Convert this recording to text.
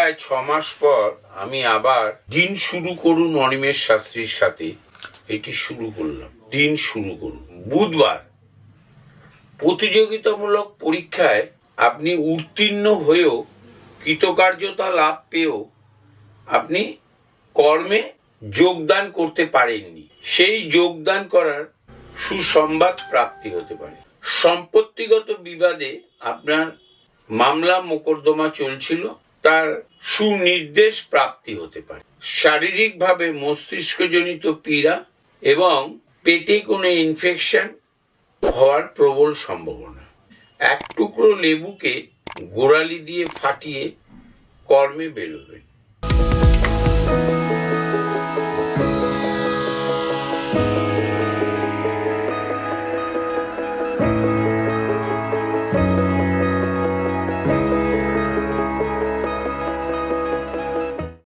প্রায় 6 মাস পর আমি আবার দিন শুরু করুন অনিমেষ শাস্ত্রীর সাথে এটি শুরু করলাম। দিন শুরু করুন বুধবার। প্রতিযোগিতামূলক পরীক্ষায় আপনি উত্তীর্ণ হয়েও কৃতকার্যতা লাভ পেয়েও আপনি কর্মে যোগদান করতে পারেননি, সেই যোগদান করার সুসংবাদ প্রাপ্তি হতে পারে। সম্পত্তিগত বিবাদে আপনার মামলা মোকদ্দমা চলছিল, তার সুনির্দেশ প্রাপ্তি হতে পারে। শারীরিকভাবে মস্তিষ্কজনিত পীড়া এবং পেটে কোনো ইনফেকশন হওয়ার প্রবল সম্ভাবনা। এক টুকরো লেবুকে গোড়ালি দিয়ে ফাটিয়ে কর্মে বেরোবেন।